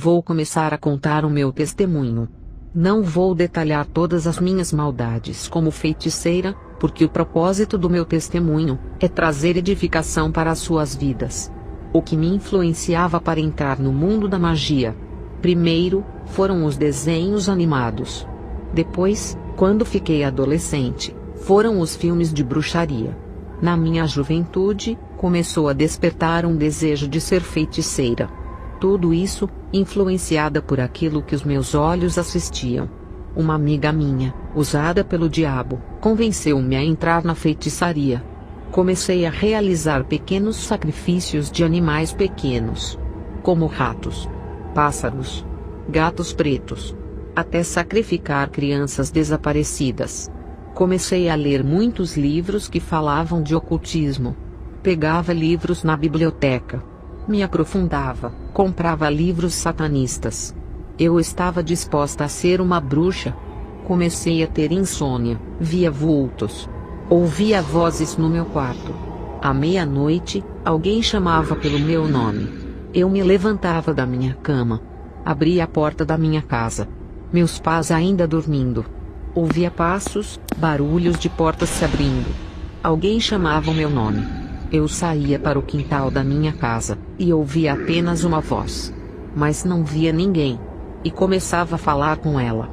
Vou começar a contar o meu testemunho. Não vou detalhar todas as minhas maldades como feiticeira, porque o propósito do meu testemunho é trazer edificação para as suas vidas. O que me influenciava para entrar no mundo da magia? Primeiro, foram os desenhos animados. Depois, quando fiquei adolescente, foram os filmes de bruxaria. Na minha juventude, começou a despertar um desejo de ser feiticeira. Tudo isso, influenciada por aquilo que os meus olhos assistiam. Uma amiga minha, usada pelo diabo, convenceu-me a entrar na feitiçaria. Comecei a realizar pequenos sacrifícios de animais pequenos, como ratos, pássaros, gatos pretos, até sacrificar crianças desaparecidas. Comecei a ler muitos livros que falavam de ocultismo. Pegava livros na biblioteca. Me aprofundava, comprava livros satanistas. Eu estava disposta a ser uma bruxa. Comecei a ter insônia, via vultos. Ouvia vozes no meu quarto. À meia-noite, alguém chamava pelo meu nome. Eu me levantava da minha cama. Abria a porta da minha casa. Meus pais ainda dormindo. Ouvia passos, barulhos de portas se abrindo. Alguém chamava o meu nome. Eu saía para o quintal da minha casa, e ouvia apenas uma voz. Mas não via ninguém. E começava a falar com ela.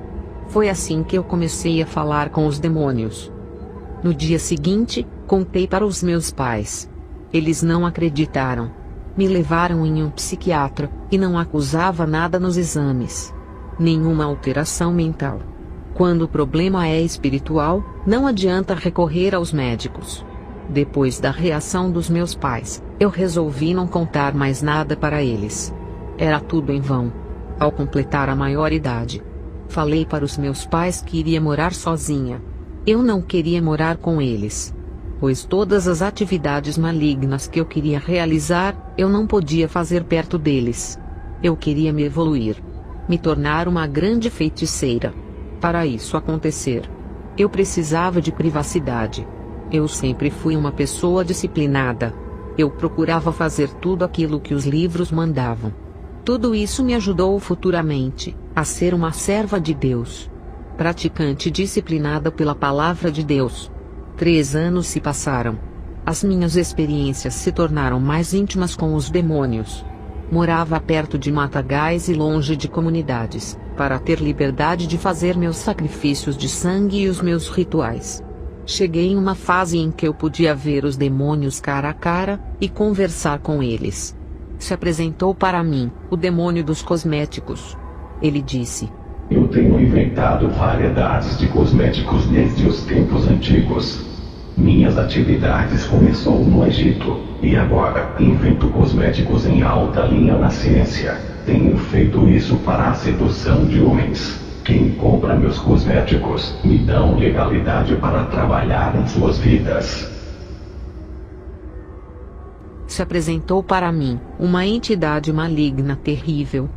Foi assim que eu comecei a falar com os demônios. No dia seguinte, contei para os meus pais. Eles não acreditaram. Me levaram em um psiquiatra, e não acusava nada nos exames. Nenhuma alteração mental. Quando o problema é espiritual, não adianta recorrer aos médicos. Depois da reação dos meus pais, eu resolvi não contar mais nada para eles. Era tudo em vão. Ao completar a maioridade, falei para os meus pais que iria morar sozinha. Eu não queria morar com eles, pois todas as atividades malignas que eu queria realizar, eu não podia fazer perto deles. Eu queria me evoluir, me tornar uma grande feiticeira. Para isso acontecer, eu precisava de privacidade. Eu sempre fui uma pessoa disciplinada. Eu procurava fazer tudo aquilo que os livros mandavam. Tudo isso me ajudou futuramente a ser uma serva de Deus, praticante disciplinada pela palavra de Deus. 3 anos se passaram. As minhas experiências se tornaram mais íntimas com os demônios. Morava perto de matagais e longe de comunidades, para ter liberdade de fazer meus sacrifícios de sangue e os meus rituais. Cheguei em uma fase em que eu podia ver os demônios cara a cara, e conversar com eles. Se apresentou para mim, o demônio dos cosméticos. Ele disse: Eu tenho inventado variedades de cosméticos desde os tempos antigos. Minhas atividades começou no Egito, e agora invento cosméticos em alta linha na ciência. Tenho feito isso para a sedução de homens. Quem compra meus cosméticos, me dão legalidade para trabalhar em suas vidas. Se apresentou para mim, uma entidade maligna terrível.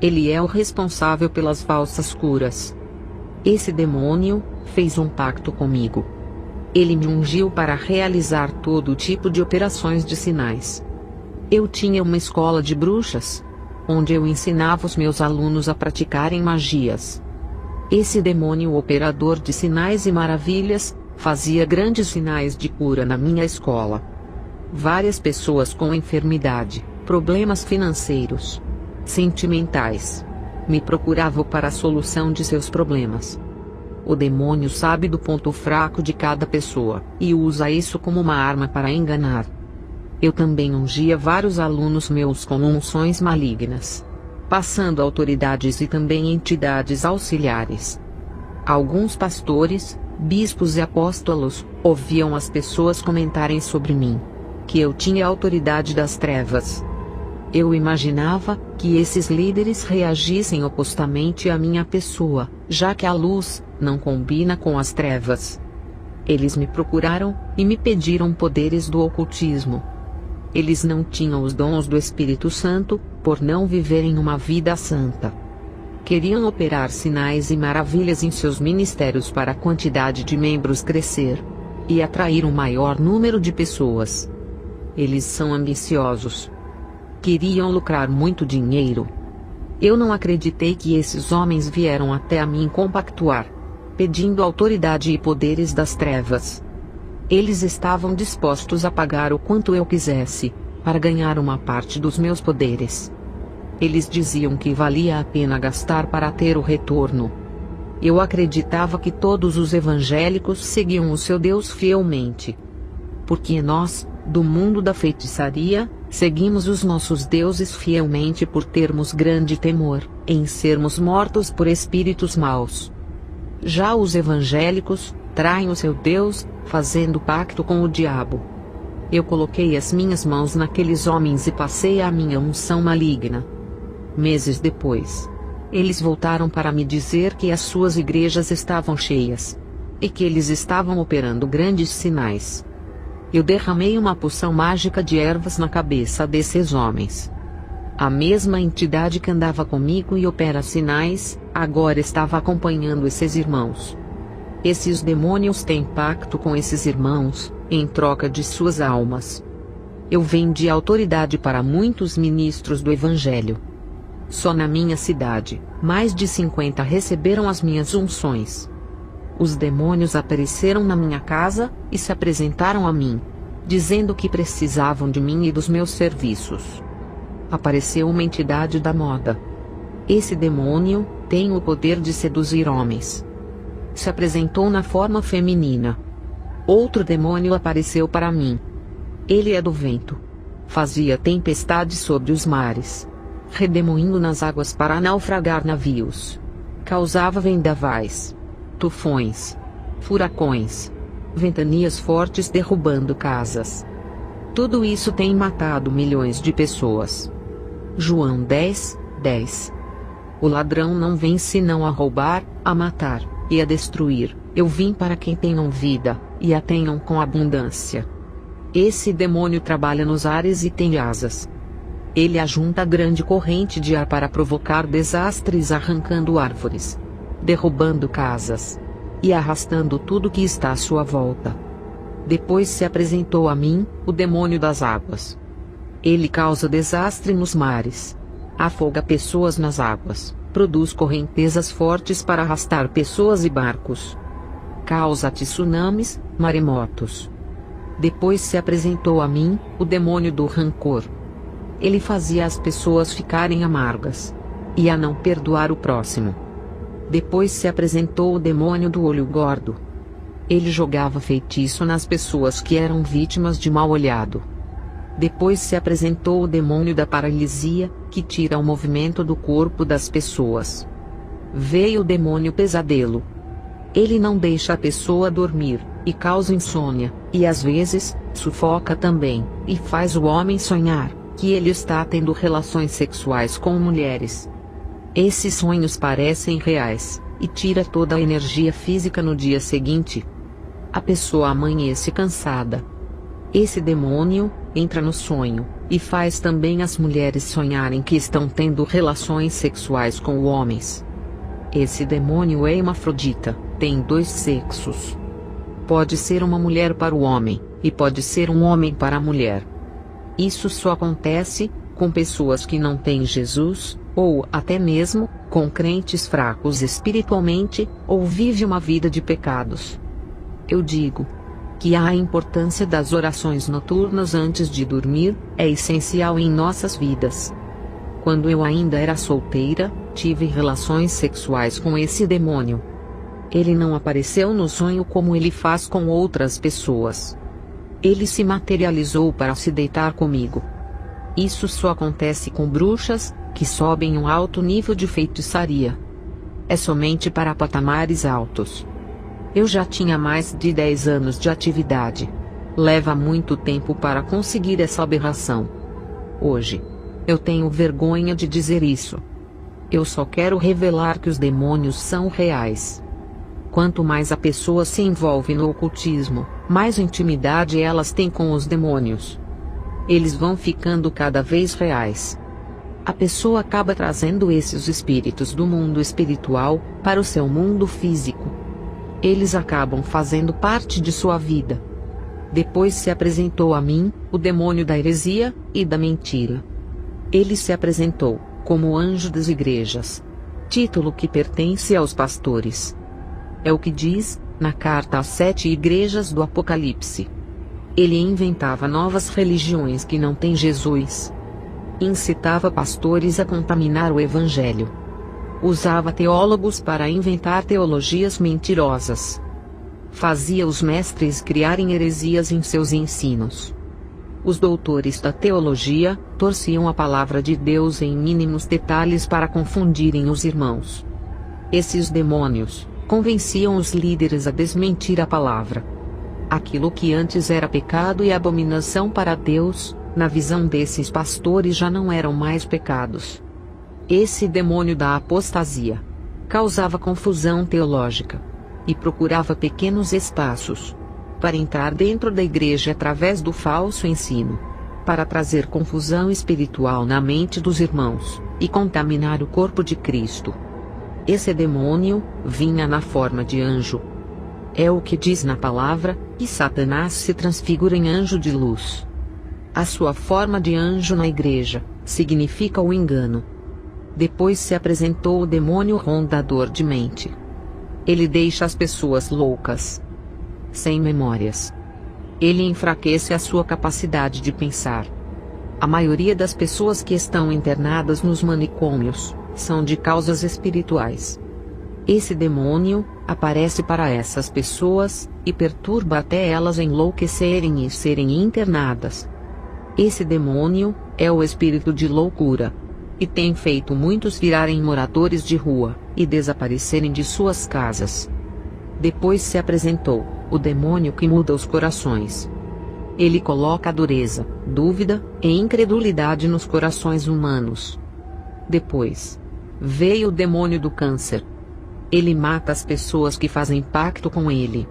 Ele é o responsável pelas falsas curas. Esse demônio fez um pacto comigo. Ele me ungiu para realizar todo tipo de operações de sinais. Eu tinha uma escola de bruxas, onde eu ensinava os meus alunos a praticarem magias. Esse demônio operador de sinais e maravilhas, fazia grandes sinais de cura na minha escola. Várias pessoas com enfermidade, problemas financeiros, sentimentais, me procuravam para a solução de seus problemas. O demônio sabe do ponto fraco de cada pessoa, e usa isso como uma arma para enganar. Eu também ungia vários alunos meus com unções malignas, passando autoridades e também entidades auxiliares. Alguns pastores, bispos e apóstolos, ouviam as pessoas comentarem sobre mim, que eu tinha autoridade das trevas. Eu imaginava que esses líderes reagissem opostamente à minha pessoa, já que a luz não combina com as trevas. Eles me procuraram e me pediram poderes do ocultismo. Eles não tinham os dons do Espírito Santo, por não viverem uma vida santa. Queriam operar sinais e maravilhas em seus ministérios para a quantidade de membros crescer e atrair um maior número de pessoas. Eles são ambiciosos. Queriam lucrar muito dinheiro. Eu não acreditei que esses homens vieram até a mim compactuar, pedindo autoridade e poderes das trevas. Eles estavam dispostos a pagar o quanto eu quisesse, para ganhar uma parte dos meus poderes. Eles diziam que valia a pena gastar para ter o retorno. Eu acreditava que todos os evangélicos seguiam o seu Deus fielmente. Porque nós, do mundo da feitiçaria, seguimos os nossos deuses fielmente por termos grande temor em sermos mortos por espíritos maus. Já os evangélicos traem o seu Deus, fazendo pacto com o diabo. Eu coloquei as minhas mãos naqueles homens e passei a minha unção maligna. Meses depois, eles voltaram para me dizer que as suas igrejas estavam cheias, e que eles estavam operando grandes sinais. Eu derramei uma poção mágica de ervas na cabeça desses homens. A mesma entidade que andava comigo e opera sinais, agora estava acompanhando esses irmãos. Esses demônios têm pacto com esses irmãos, em troca de suas almas. Eu vendi autoridade para muitos ministros do Evangelho. Só na minha cidade, mais de 50 receberam as minhas unções. Os demônios apareceram na minha casa, e se apresentaram a mim, dizendo que precisavam de mim e dos meus serviços. Apareceu uma entidade da moda. Esse demônio tem o poder de seduzir homens. Se apresentou na forma feminina. Outro demônio apareceu para mim. Ele é do vento. Fazia tempestade sobre os mares, redemoinho nas águas para naufragar navios. Causava vendavais, tufões, furacões, ventanias fortes derrubando casas. Tudo isso tem matado milhões de pessoas. João 10:10. O ladrão não vem senão a roubar, a matar e a destruir. Eu vim para quem tenham vida, e a tenham com abundância. Esse demônio trabalha nos ares e tem asas. Ele ajunta grande corrente de ar para provocar desastres, arrancando árvores, derrubando casas e arrastando tudo que está à sua volta. Depois se apresentou a mim, o demônio das águas. Ele causa desastre nos mares, afoga pessoas nas águas, produz correntezas fortes para arrastar pessoas e barcos, causa tsunamis, maremotos. Depois se apresentou a mim, o demônio do rancor. Ele fazia as pessoas ficarem amargas e a não perdoar o próximo. Depois se apresentou o demônio do olho gordo. Ele jogava feitiço nas pessoas que eram vítimas de mal olhado. Depois se apresentou o demônio da paralisia, que tira o movimento do corpo das pessoas. Veio o demônio pesadelo. Ele não deixa a pessoa dormir, e causa insônia, e às vezes, sufoca também, e faz o homem sonhar que ele está tendo relações sexuais com mulheres. Esses sonhos parecem reais, e tira toda a energia física no dia seguinte. A pessoa amanhece cansada. Esse demônio entra no sonho, e faz também as mulheres sonharem que estão tendo relações sexuais com homens. Esse demônio é hermafrodita, tem 2 sexos. Pode ser uma mulher para o homem, e pode ser um homem para a mulher. Isso só acontece com pessoas que não têm Jesus, ou até mesmo com crentes fracos espiritualmente, ou vive uma vida de pecados. Eu digo que a importância das orações noturnas antes de dormir é essencial em nossas vidas. Quando eu ainda era solteira, tive relações sexuais com esse demônio. Ele não apareceu no sonho como ele faz com outras pessoas. Ele se materializou para se deitar comigo. Isso só acontece com bruxas, que sobem um alto nível de feitiçaria. É somente para patamares altos. Eu já tinha mais de 10 anos de atividade. Leva muito tempo para conseguir essa aberração. Hoje, eu tenho vergonha de dizer isso. Eu só quero revelar que os demônios são reais. Quanto mais a pessoa se envolve no ocultismo, mais intimidade elas têm com os demônios. Eles vão ficando cada vez reais. A pessoa acaba trazendo esses espíritos do mundo espiritual para o seu mundo físico. Eles acabam fazendo parte de sua vida. Depois se apresentou a mim, o demônio da heresia e da mentira. Ele se apresentou como anjo das igrejas. Título que pertence aos pastores. É o que diz, na carta às 7 igrejas do Apocalipse. Ele inventava novas religiões que não têm Jesus. Incitava pastores a contaminar o evangelho. Usava teólogos para inventar teologias mentirosas. Fazia os mestres criarem heresias em seus ensinos. Os doutores da teologia torciam a palavra de Deus em mínimos detalhes para confundirem os irmãos. Esses demônios convenciam os líderes a desmentir a palavra. Aquilo que antes era pecado e abominação para Deus, na visão desses pastores já não eram mais pecados. Esse demônio da apostasia causava confusão teológica e procurava pequenos espaços para entrar dentro da igreja através do falso ensino, para trazer confusão espiritual na mente dos irmãos e contaminar o corpo de Cristo. Esse demônio vinha na forma de anjo. É o que diz na palavra, que Satanás se transfigura em anjo de luz. A sua forma de anjo na igreja significa o engano. Depois se apresentou o demônio rondador de mente. Ele deixa as pessoas loucas, sem memórias. Ele enfraquece a sua capacidade de pensar. A maioria das pessoas que estão internadas nos manicômios são de causas espirituais. Esse demônio aparece para essas pessoas e perturba até elas enlouquecerem e serem internadas. Esse demônio é o espírito de loucura e tem feito muitos virarem moradores de rua e desaparecerem de suas casas. Depois se apresentou o demônio que muda os corações. Ele coloca dureza, dúvida e incredulidade nos corações humanos. Depois veio o demônio do câncer. Ele mata as pessoas que fazem pacto com ele.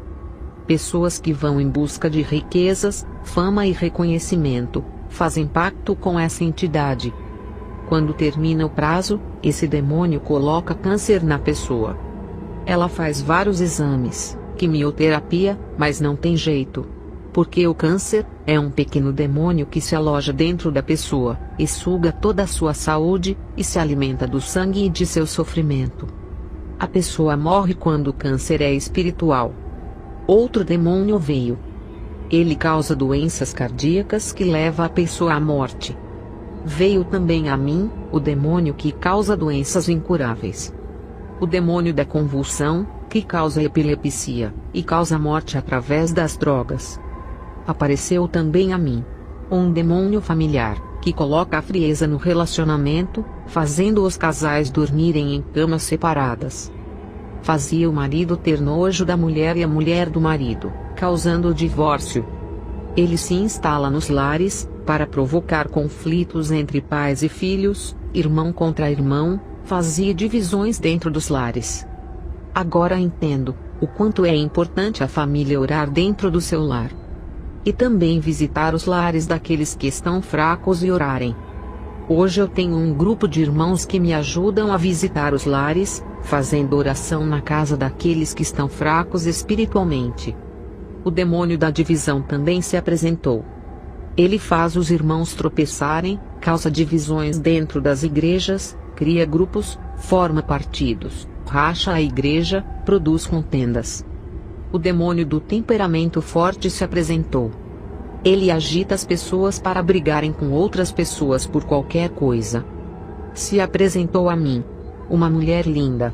Pessoas que vão em busca de riquezas, fama e reconhecimento, fazem pacto com essa entidade. Quando termina o prazo, esse demônio coloca câncer na pessoa. Ela faz vários exames, quimioterapia, mas não tem jeito. Porque o câncer é um pequeno demônio que se aloja dentro da pessoa, e suga toda a sua saúde, e se alimenta do sangue e de seu sofrimento. A pessoa morre quando o câncer é espiritual. Outro demônio veio. Ele causa doenças cardíacas que leva a pessoa à morte. Veio também a mim, o demônio que causa doenças incuráveis. O demônio da convulsão, que causa epilepsia, e causa morte através das drogas. Apareceu também a mim um demônio familiar, que coloca a frieza no relacionamento, fazendo os casais dormirem em camas separadas. Fazia o marido ter nojo da mulher e a mulher do marido, causando o divórcio. Ele se instala nos lares, para provocar conflitos entre pais e filhos, irmão contra irmão, fazia divisões dentro dos lares. Agora entendo o quanto é importante a família orar dentro do seu lar. E também visitar os lares daqueles que estão fracos e orarem. Hoje eu tenho um grupo de irmãos que me ajudam a visitar os lares, fazendo oração na casa daqueles que estão fracos espiritualmente. O demônio da divisão também se apresentou. Ele faz os irmãos tropeçarem, causa divisões dentro das igrejas, cria grupos, forma partidos, racha a igreja, produz contendas. O demônio do temperamento forte se apresentou. Ele agita as pessoas para brigarem com outras pessoas por qualquer coisa. Se apresentou a mim uma mulher linda.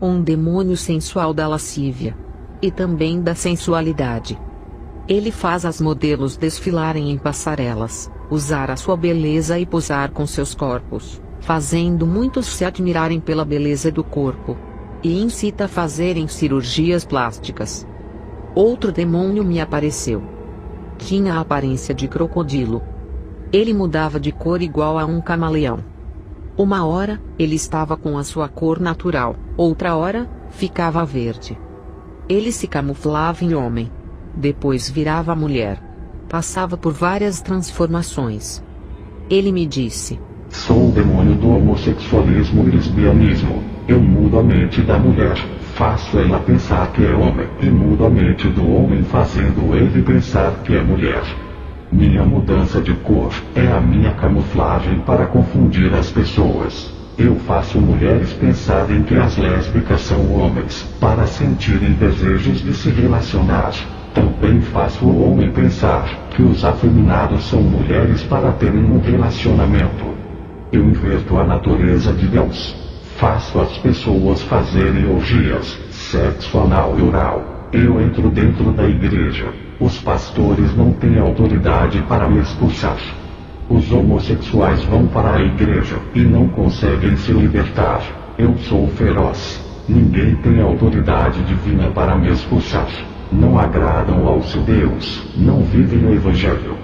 Um demônio sensual da lascívia. E também da sensualidade. Ele faz as modelos desfilarem em passarelas, usar a sua beleza e posar com seus corpos, fazendo muitos se admirarem pela beleza do corpo. E incita a fazerem cirurgias plásticas. Outro demônio me apareceu. Tinha a aparência de crocodilo. Ele mudava de cor igual a um camaleão. Uma hora, ele estava com a sua cor natural, outra hora, ficava verde. Ele se camuflava em homem. Depois virava mulher. Passava por várias transformações. Ele me disse: Sou o demônio do homossexualismo e lesbianismo. Eu mudo a mente da mulher, faço ela pensar que é homem, e mudo a mente do homem fazendo ele pensar que é mulher. Minha mudança de cor é a minha camuflagem para confundir as pessoas. Eu faço mulheres pensarem que as lésbicas são homens, para sentirem desejos de se relacionar. Também faço o homem pensar que os afeminados são mulheres para terem um relacionamento. Eu inverto a natureza de Deus. Faço as pessoas fazerem orgias, sexo anal e oral. Eu entro dentro da igreja. Os pastores não têm autoridade para me expulsar. Os homossexuais vão para a igreja e não conseguem se libertar. Eu sou feroz. Ninguém tem autoridade divina para me expulsar. Não agradam ao seu Deus. Não vivem o Evangelho.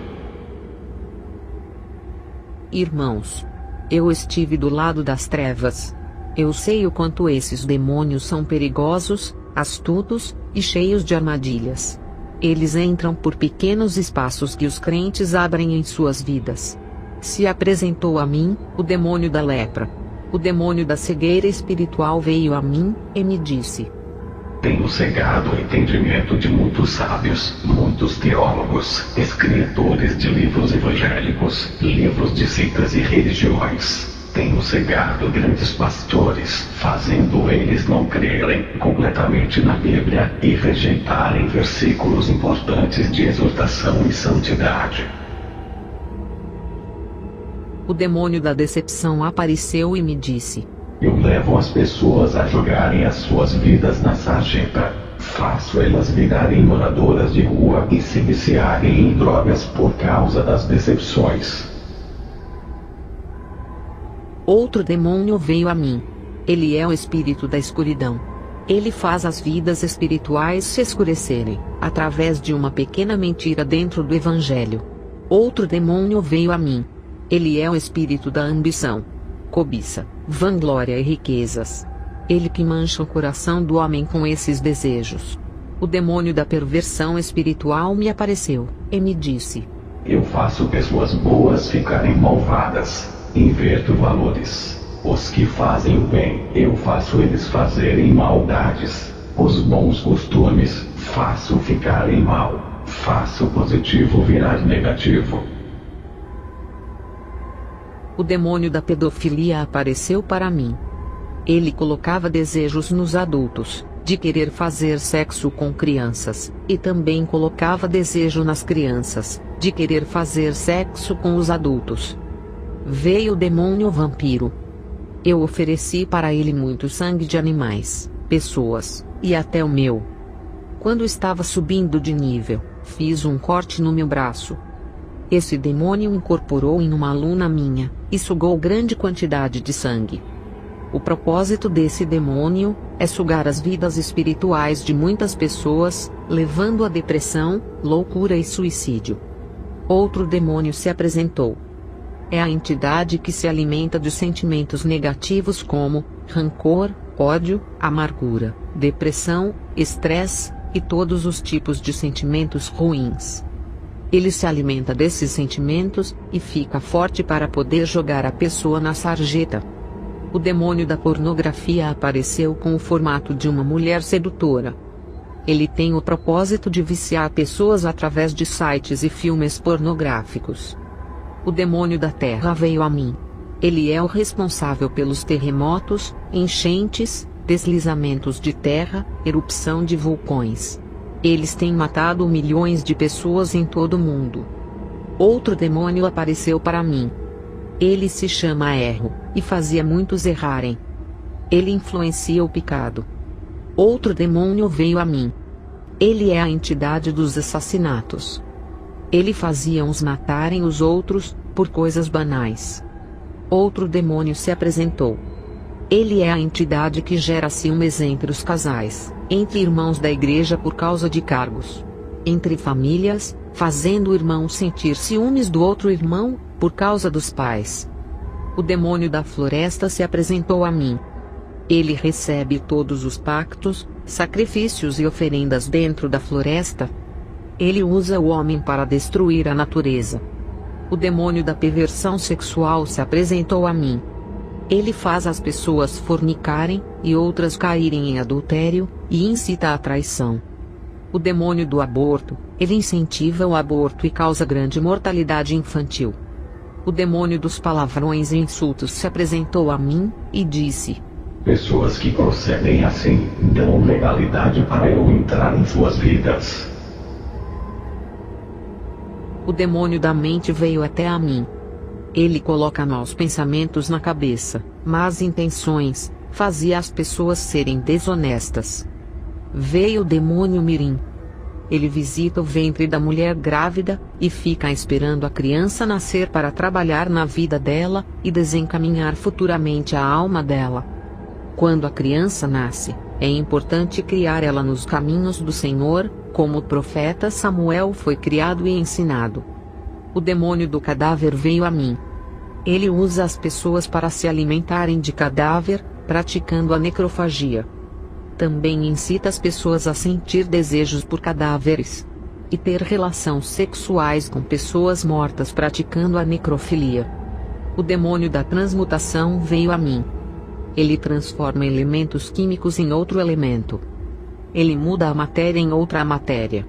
Irmãos, eu estive do lado das trevas. Eu sei o quanto esses demônios são perigosos, astutos e cheios de armadilhas. Eles entram por pequenos espaços que os crentes abrem em suas vidas. Se apresentou a mim, o demônio da lepra. O demônio da cegueira espiritual veio a mim, e me disse: Tenho cegado o entendimento de muitos sábios, muitos teólogos, escritores de livros evangélicos, livros de seitas e religiões. Tenho cegado grandes pastores, fazendo eles não crerem completamente na Bíblia e rejeitarem versículos importantes de exortação e santidade. O demônio da decepção apareceu e me disse: Eu levo as pessoas a jogarem as suas vidas na sarjeta. Faço elas virarem moradoras de rua e se viciarem em drogas por causa das decepções. Outro demônio veio a mim. Ele é o espírito da escuridão. Ele faz as vidas espirituais se escurecerem, através de uma pequena mentira dentro do Evangelho. Outro demônio veio a mim. Ele é o espírito da ambição, cobiça, vanglória e riquezas. Ele que mancha o coração do homem com esses desejos. O demônio da perversão espiritual me apareceu, e me disse: Eu faço pessoas boas ficarem malvadas. Inverto valores. Os que fazem o bem, eu faço eles fazerem maldades. Os bons costumes, faço ficarem mal. Faço o positivo virar negativo. O demônio da pedofilia apareceu para mim. Ele colocava desejos nos adultos, de querer fazer sexo com crianças, e também colocava desejo nas crianças, de querer fazer sexo com os adultos. Veio o demônio vampiro. Eu ofereci para ele muito sangue de animais, pessoas, e até o meu. Quando estava subindo de nível, fiz um corte no meu braço. Esse demônio incorporou em uma aluna minha, e sugou grande quantidade de sangue. O propósito desse demônio é sugar as vidas espirituais de muitas pessoas, levando à depressão, loucura e suicídio. Outro demônio se apresentou. É a entidade que se alimenta de sentimentos negativos como rancor, ódio, amargura, depressão, estresse e todos os tipos de sentimentos ruins. Ele se alimenta desses sentimentos e fica forte para poder jogar a pessoa na sarjeta. O demônio da pornografia apareceu com o formato de uma mulher sedutora. Ele tem o propósito de viciar pessoas através de sites e filmes pornográficos. O demônio da terra veio a mim. Ele é o responsável pelos terremotos, enchentes, deslizamentos de terra, erupção de vulcões. Eles têm matado milhões de pessoas em todo o mundo. Outro demônio apareceu para mim. Ele se chama Erro, e fazia muitos errarem. Ele influencia o pecado. Outro demônio veio a mim. Ele é a entidade dos assassinatos. Ele fazia uns matarem os outros, por coisas banais. Outro demônio se apresentou. Ele é a entidade que gera ciúmes entre os casais, entre irmãos da igreja por causa de cargos, entre famílias, fazendo o irmão sentir ciúmes do outro irmão, por causa dos pais. O demônio da floresta se apresentou a mim. Ele recebe todos os pactos, sacrifícios e oferendas dentro da floresta. Ele usa o homem para destruir a natureza. O demônio da perversão sexual se apresentou a mim. Ele faz as pessoas fornicarem, e outras caírem em adultério, e incita a traição. O demônio do aborto, ele incentiva o aborto e causa grande mortalidade infantil. O demônio dos palavrões e insultos se apresentou a mim, e disse: pessoas que procedem assim, dão legalidade para eu entrar em suas vidas. O demônio da mente veio até a mim. Ele coloca maus pensamentos na cabeça, más intenções, fazia as pessoas serem desonestas. Veio o demônio mirim. Ele visita o ventre da mulher grávida, e fica esperando a criança nascer para trabalhar na vida dela, e desencaminhar futuramente a alma dela. Quando a criança nasce, é importante criar ela nos caminhos do Senhor, como o profeta Samuel foi criado e ensinado. O demônio do cadáver veio a mim. Ele usa as pessoas para se alimentarem de cadáver, praticando a necrofagia. Também incita as pessoas a sentir desejos por cadáveres e ter relações sexuais com pessoas mortas, praticando a necrofilia. O demônio da transmutação veio a mim. Ele transforma elementos químicos em outro elemento. Ele muda a matéria em outra matéria.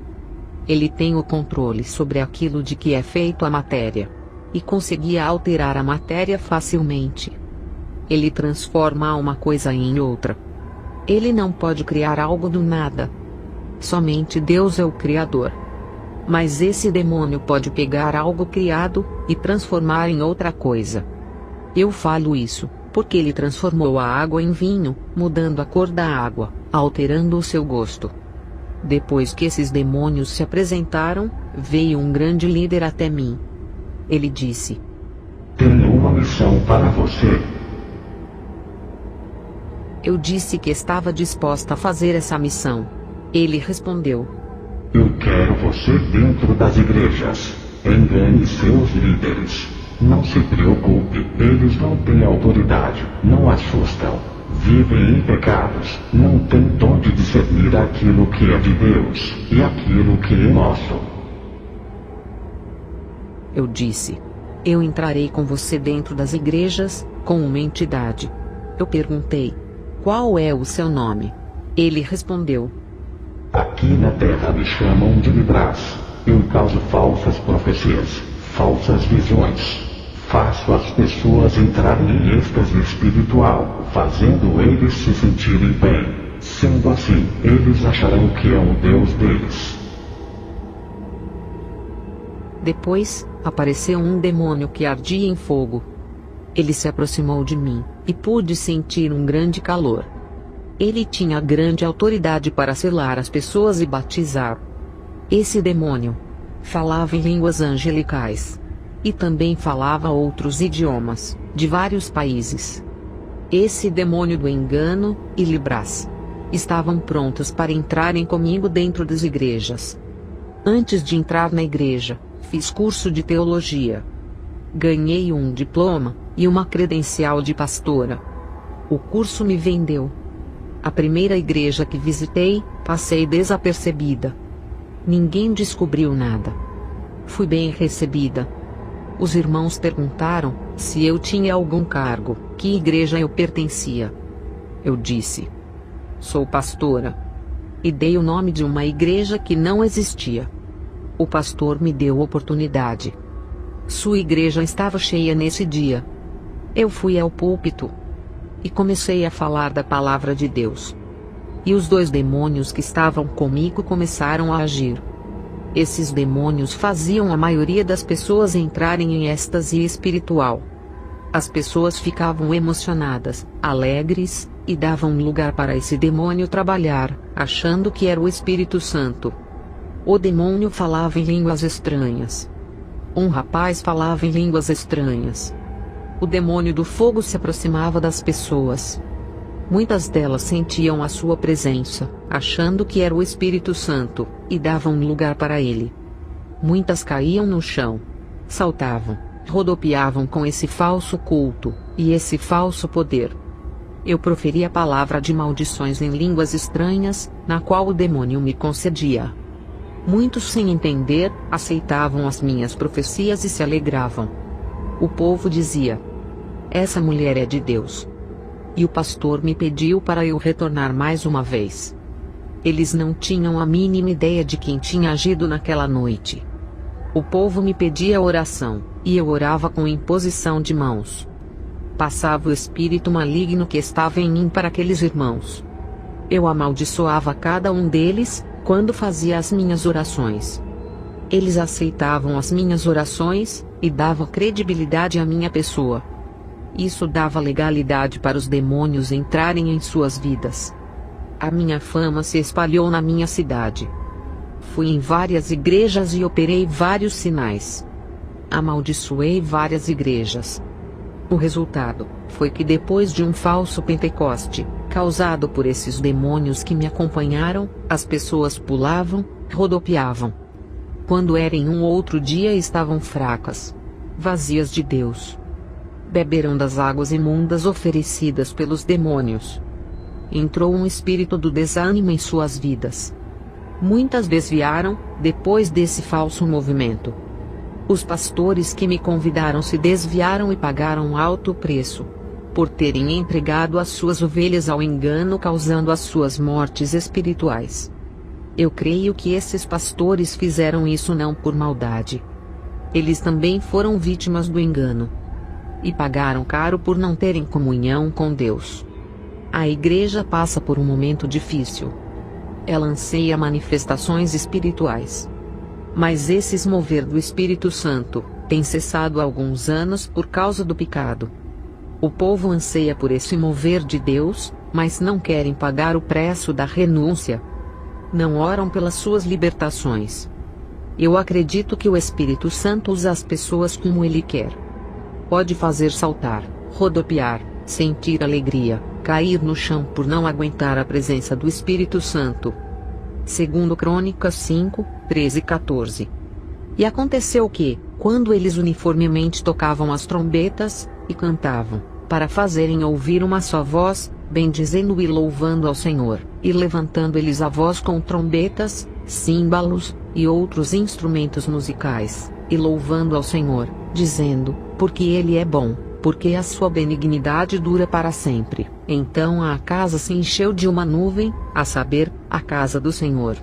Ele tem o controle sobre aquilo de que é feito a matéria, e conseguia alterar a matéria facilmente. Ele transforma uma coisa em outra. Ele não pode criar algo do nada. Somente Deus é o Criador. Mas esse demônio pode pegar algo criado e transformar em outra coisa. Eu falo isso porque ele transformou a água em vinho, mudando a cor da água, alterando o seu gosto. Depois que esses demônios se apresentaram, veio um grande líder até mim. Ele disse: tenho uma missão para você. Eu disse que estava disposta a fazer essa missão. Ele respondeu: eu quero você dentro das igrejas. Engane seus líderes. Não se preocupe, eles não têm autoridade, não assustam. Vivem em pecados, não têm dom de discernir aquilo que é de Deus e aquilo que é nosso. Eu disse: eu entrarei com você dentro das igrejas, com uma entidade. Eu perguntei: qual é o seu nome? Ele respondeu: aqui na terra me chamam de Libras. Eu causo falsas profecias, falsas visões. Faço as pessoas entrarem em êxtase espiritual, fazendo eles se sentirem bem. Sendo assim, eles acharão que é o Deus deles. Depois, apareceu um demônio que ardia em fogo. Ele se aproximou de mim, e pude sentir um grande calor. Ele tinha grande autoridade para selar as pessoas e batizar. Esse demônio falava em línguas angelicais. E também falava outros idiomas, de vários países. Esse demônio do engano e Libras estavam prontos para entrarem comigo dentro das igrejas. Antes de entrar na igreja, fiz curso de teologia. Ganhei um diploma e uma credencial de pastora. O curso me vendeu. A primeira igreja que visitei, passei desapercebida. Ninguém descobriu nada. Fui bem recebida. Os irmãos perguntaram se eu tinha algum cargo, que igreja eu pertencia. Eu disse: sou pastora. E dei o nome de uma igreja que não existia. O pastor me deu oportunidade. Sua igreja estava cheia nesse dia. Eu fui ao púlpito e comecei a falar da palavra de Deus. E os 2 demônios que estavam comigo começaram a agir. Esses demônios faziam a maioria das pessoas entrarem em êxtase espiritual. As pessoas ficavam emocionadas, alegres, e davam lugar para esse demônio trabalhar, achando que era o Espírito Santo. O demônio falava em línguas estranhas. Um rapaz falava em línguas estranhas. O demônio do fogo se aproximava das pessoas. Muitas delas sentiam a sua presença, achando que era o Espírito Santo, e davam lugar para ele. Muitas caíam no chão, saltavam, rodopiavam com esse falso culto, e esse falso poder. Eu proferia a palavra de maldições em línguas estranhas, na qual o demônio me concedia. Muitos, sem entender, aceitavam as minhas profecias e se alegravam. O povo dizia: essa mulher é de Deus. E o pastor me pediu para eu retornar mais uma vez. Eles não tinham a mínima ideia de quem tinha agido naquela noite. O povo me pedia oração, e eu orava com imposição de mãos. Passava o espírito maligno que estava em mim para aqueles irmãos. Eu amaldiçoava cada um deles, quando fazia as minhas orações. Eles aceitavam as minhas orações, e davam credibilidade à minha pessoa. Isso dava legalidade para os demônios entrarem em suas vidas. A minha fama se espalhou na minha cidade. Fui em várias igrejas e operei vários sinais. Amaldiçoei várias igrejas. O resultado foi que depois de um falso Pentecoste, causado por esses demônios que me acompanharam, as pessoas pulavam, rodopiavam. Quando era em um outro dia estavam fracas, vazias de Deus. Beberam das águas imundas oferecidas pelos demônios. Entrou um espírito do desânimo em suas vidas. Muitas desviaram, depois desse falso movimento. Os pastores que me convidaram se desviaram e pagaram alto preço, por terem entregado as suas ovelhas ao engano, causando as suas mortes espirituais. Eu creio que esses pastores fizeram isso não por maldade. Eles também foram vítimas do engano. E pagaram caro por não terem comunhão com Deus. A igreja passa por um momento difícil. Ela anseia manifestações espirituais. Mas esses mover do Espírito Santo tem cessado há alguns anos por causa do pecado. O povo anseia por esse mover de Deus, mas não querem pagar o preço da renúncia. Não oram pelas suas libertações. Eu acredito que o Espírito Santo usa as pessoas como Ele quer. Pode fazer saltar, rodopiar, sentir alegria, cair no chão por não aguentar a presença do Espírito Santo. Segundo Crônicas 5, 13 e 14. E aconteceu que, quando eles uniformemente tocavam as trombetas, e cantavam, para fazerem ouvir uma só voz, bendizendo e louvando ao Senhor, e levantando eles a voz com trombetas, símbalos, e outros instrumentos musicais, e louvando ao Senhor, dizendo, porque Ele é bom, porque a sua benignidade dura para sempre. Então a casa se encheu de uma nuvem, a saber, a casa do Senhor.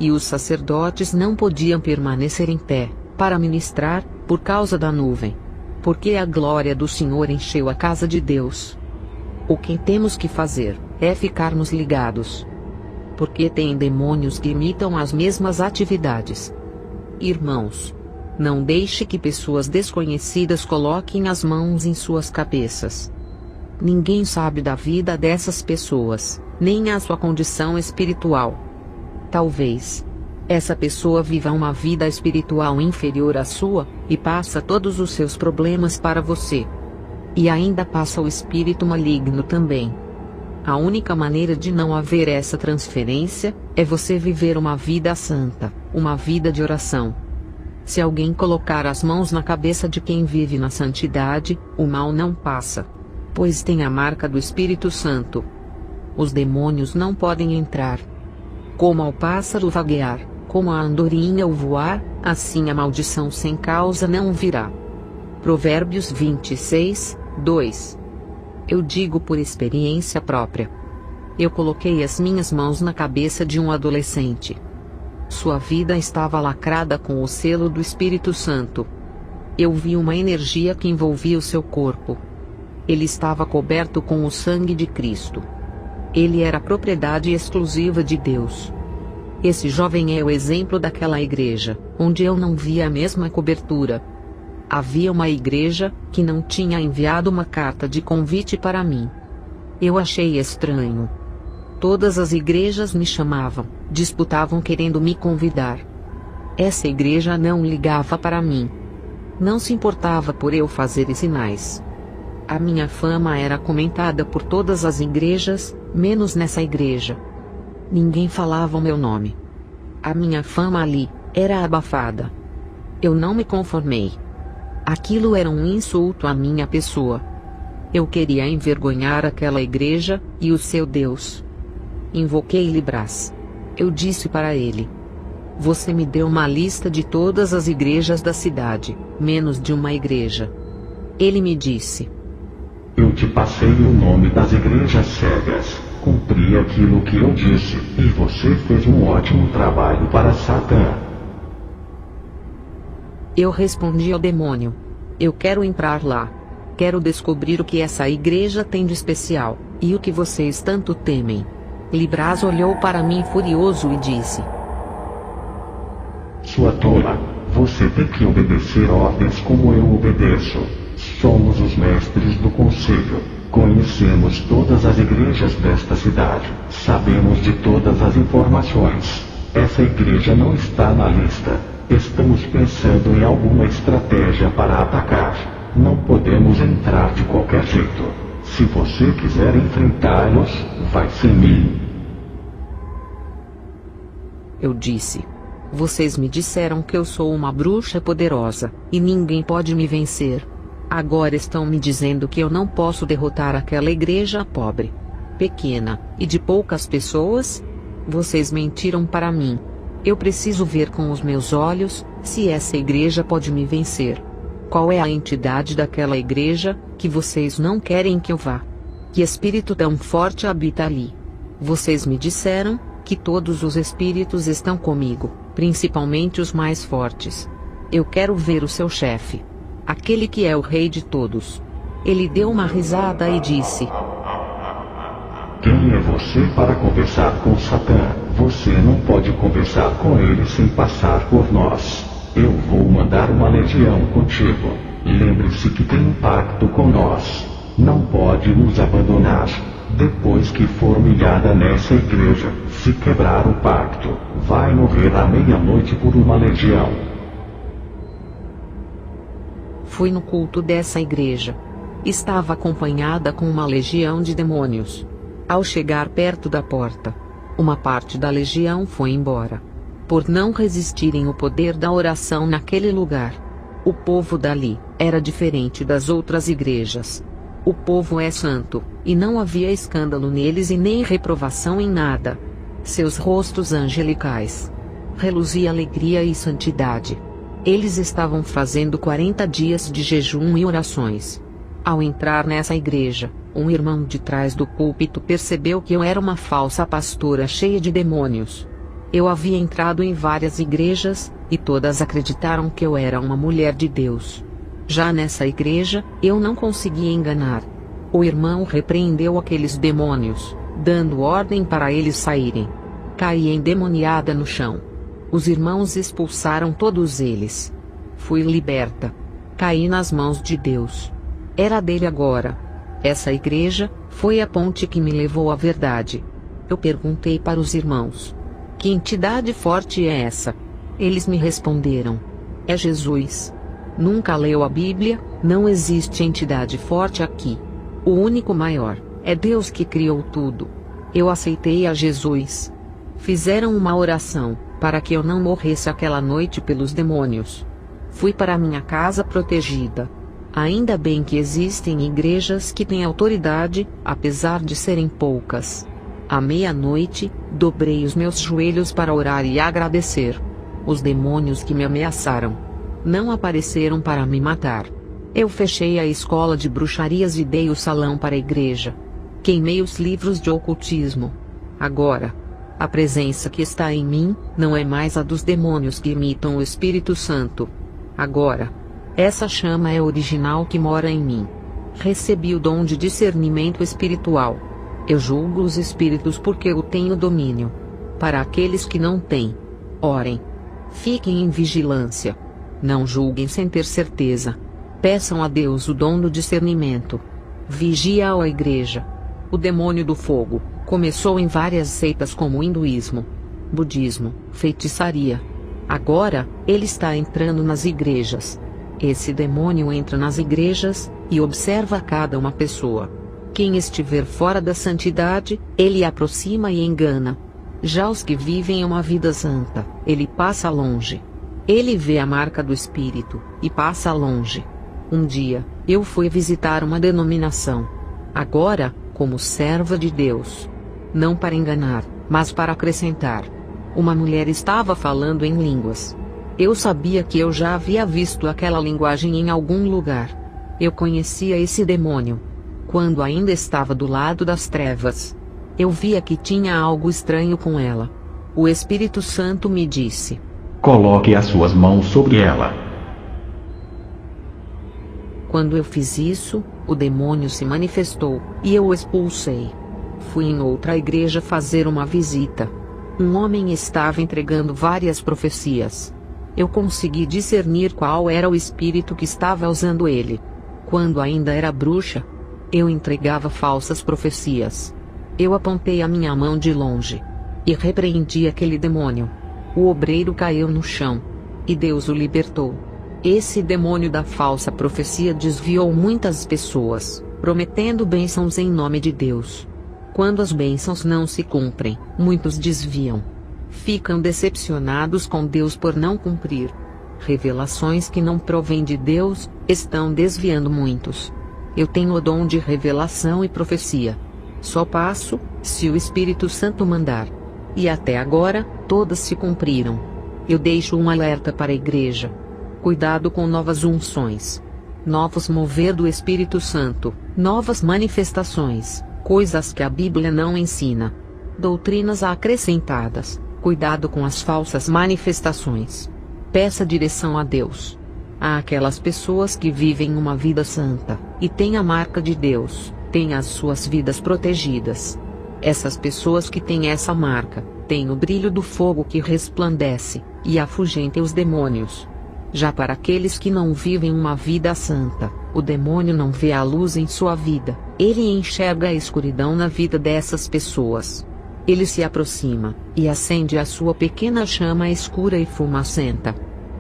E os sacerdotes não podiam permanecer em pé, para ministrar, por causa da nuvem. Porque a glória do Senhor encheu a casa de Deus. O que temos que fazer, é ficarmos ligados. Porque tem demônios que imitam as mesmas atividades. Irmãos, não deixe que pessoas desconhecidas coloquem as mãos em suas cabeças. Ninguém sabe da vida dessas pessoas, nem a sua condição espiritual. Talvez essa pessoa viva uma vida espiritual inferior à sua, e passa todos os seus problemas para você. E ainda passa o espírito maligno também. A única maneira de não haver essa transferência, é você viver uma vida santa, uma vida de oração. Se alguém colocar as mãos na cabeça de quem vive na santidade, o mal não passa. Pois tem a marca do Espírito Santo. Os demônios não podem entrar. Como ao pássaro vaguear, como a andorinha ao voar, assim a maldição sem causa não virá. Provérbios 26, 2. Eu digo por experiência própria. Eu coloquei as minhas mãos na cabeça de um adolescente. Sua vida estava lacrada com o selo do Espírito Santo. Eu vi uma energia que envolvia o seu corpo. Ele estava coberto com o sangue de Cristo. Ele era propriedade exclusiva de Deus. Esse jovem é o exemplo daquela igreja, onde eu não via a mesma cobertura. Havia uma igreja, que não tinha enviado uma carta de convite para mim. Eu achei estranho. Todas as igrejas me chamavam, disputavam querendo me convidar. Essa igreja não ligava para mim. Não se importava por eu fazer sinais. A minha fama era comentada por todas as igrejas, menos nessa igreja. Ninguém falava o meu nome. A minha fama ali era abafada. Eu não me conformei. Aquilo era um insulto à minha pessoa. Eu queria envergonhar aquela igreja e o seu Deus. Invoquei Libras. Eu disse para ele: você me deu uma lista de todas as igrejas da cidade, menos de uma igreja. Ele me disse: eu te passei o nome das igrejas cegas, cumpri aquilo que eu disse, e você fez um ótimo trabalho para Satã. Eu respondi ao demônio: eu quero entrar lá. Quero descobrir o que essa igreja tem de especial, e o que vocês tanto temem. Libras olhou para mim furioso e disse: Sua tola, você tem que obedecer ordens como eu obedeço. Somos os mestres do conselho. Conhecemos todas as igrejas desta cidade. Sabemos de todas as informações. Essa igreja não está na lista. Estamos pensando em alguma estratégia para atacar. Não podemos entrar de qualquer jeito. Se você quiser enfrentá-los, vai sem mim. Eu disse: vocês me disseram que eu sou uma bruxa poderosa, e ninguém pode me vencer. Agora estão me dizendo que eu não posso derrotar aquela igreja pobre, pequena, e de poucas pessoas? Vocês mentiram para mim. Eu preciso ver com os meus olhos, se essa igreja pode me vencer. Qual é a entidade daquela igreja, que vocês não querem que eu vá? Que espírito tão forte habita ali? Vocês me disseram que todos os espíritos estão comigo, principalmente os mais fortes. Eu quero ver o seu chefe. Aquele que é o rei de todos. Ele deu uma risada e disse: Quem é você para conversar com Satã? Você não pode conversar com ele sem passar por nós. Eu vou mandar uma legião contigo. Lembre-se que tem um pacto com nós. Não pode nos abandonar. Depois que for humilhada nessa igreja, se quebrar o pacto, vai morrer à meia-noite por uma legião. Fui no culto dessa igreja. Estava acompanhada com uma legião de demônios. Ao chegar perto da porta, uma parte da legião foi embora, por não resistirem ao poder da oração naquele lugar. O povo dali era diferente das outras igrejas. O povo é santo, e não havia escândalo neles e nem reprovação em nada. Seus rostos angelicais reluzia alegria e santidade. Eles estavam fazendo 40 dias de jejum e orações. Ao entrar nessa igreja, um irmão de trás do púlpito percebeu que eu era uma falsa pastora cheia de demônios. Eu havia entrado em várias igrejas, e todas acreditaram que eu era uma mulher de Deus. Já nessa igreja, eu não conseguia enganar. O irmão repreendeu aqueles demônios, dando ordem para eles saírem. Caí endemoniada no chão. Os irmãos expulsaram todos eles. Fui liberta. Caí nas mãos de Deus. Era dele agora. Essa igreja foi a ponte que me levou à verdade. Eu perguntei para os irmãos: que entidade forte é essa? Eles me responderam: é Jesus. Nunca leu a Bíblia? Não existe entidade forte aqui. O único maior é Deus que criou tudo. Eu aceitei a Jesus. Fizeram uma oração para que eu não morresse aquela noite pelos demônios. Fui para minha casa protegida. Ainda bem que existem igrejas que têm autoridade, apesar de serem poucas. À meia-noite, dobrei os meus joelhos para orar e agradecer. Os demônios que me ameaçaram não apareceram para me matar. Eu fechei a escola de bruxarias e dei o salão para a igreja. Queimei os livros de ocultismo. Agora, a presença que está em mim não é mais a dos demônios que imitam o Espírito Santo. Agora, essa chama é original que mora em mim. Recebi o dom de discernimento espiritual. Eu julgo os espíritos porque eu tenho domínio. Para aqueles que não têm, orem. Fiquem em vigilância. Não julguem sem ter certeza. Peçam a Deus o dom do discernimento. Vigia a igreja. O demônio do fogo começou em várias seitas como o hinduísmo, budismo, feitiçaria. Agora, ele está entrando nas igrejas. Esse demônio entra nas igrejas e observa cada uma pessoa. Quem estiver fora da santidade, ele aproxima e engana. Já os que vivem uma vida santa, ele passa longe. Ele vê a marca do Espírito e passa longe. Um dia, eu fui visitar uma denominação. Agora, como serva de Deus. Não para enganar, mas para acrescentar. Uma mulher estava falando em línguas. Eu sabia que eu já havia visto aquela linguagem em algum lugar. Eu conhecia esse demônio quando ainda estava do lado das trevas. Eu via que tinha algo estranho com ela. O Espírito Santo me disse: coloque as suas mãos sobre ela. Quando eu fiz isso, o demônio se manifestou, e eu o expulsei. Fui em outra igreja fazer uma visita. Um homem estava entregando várias profecias. Eu consegui discernir qual era o espírito que estava usando ele. Quando ainda era bruxa, eu entregava falsas profecias. Eu apontei a minha mão de longe e repreendi aquele demônio. O obreiro caiu no chão, e Deus o libertou. Esse demônio da falsa profecia desviou muitas pessoas, prometendo bênçãos em nome de Deus. Quando as bênçãos não se cumprem, muitos desviam. Ficam decepcionados com Deus por não cumprir. Revelações que não provêm de Deus estão desviando muitos. Eu tenho o dom de revelação e profecia. Só passo, se o Espírito Santo mandar. E até agora, todas se cumpriram. Eu deixo um alerta para a igreja. Cuidado com novas unções. Novos mover do Espírito Santo, novas manifestações, coisas que a Bíblia não ensina. Doutrinas acrescentadas. Cuidado com as falsas manifestações. Peça direção a Deus. Há aquelas pessoas que vivem uma vida santa, e têm a marca de Deus, têm as suas vidas protegidas. Essas pessoas que têm essa marca, têm o brilho do fogo que resplandece, e afugenta os demônios. Já para aqueles que não vivem uma vida santa, o demônio não vê a luz em sua vida, ele enxerga a escuridão na vida dessas pessoas. Ele se aproxima, e acende a sua pequena chama escura e fumacenta.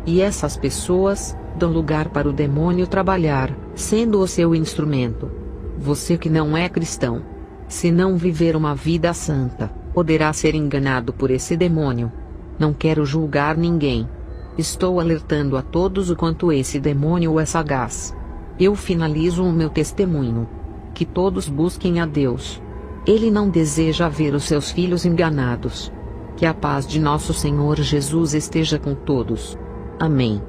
E essas pessoas dão lugar para o demônio trabalhar, sendo o seu instrumento. Você que não é cristão, se não viver uma vida santa, poderá ser enganado por esse demônio. Não quero julgar ninguém. Estou alertando a todos o quanto esse demônio é sagaz. Eu finalizo o meu testemunho. Que todos busquem a Deus. Ele não deseja ver os seus filhos enganados. Que a paz de nosso Senhor Jesus esteja com todos. Amém.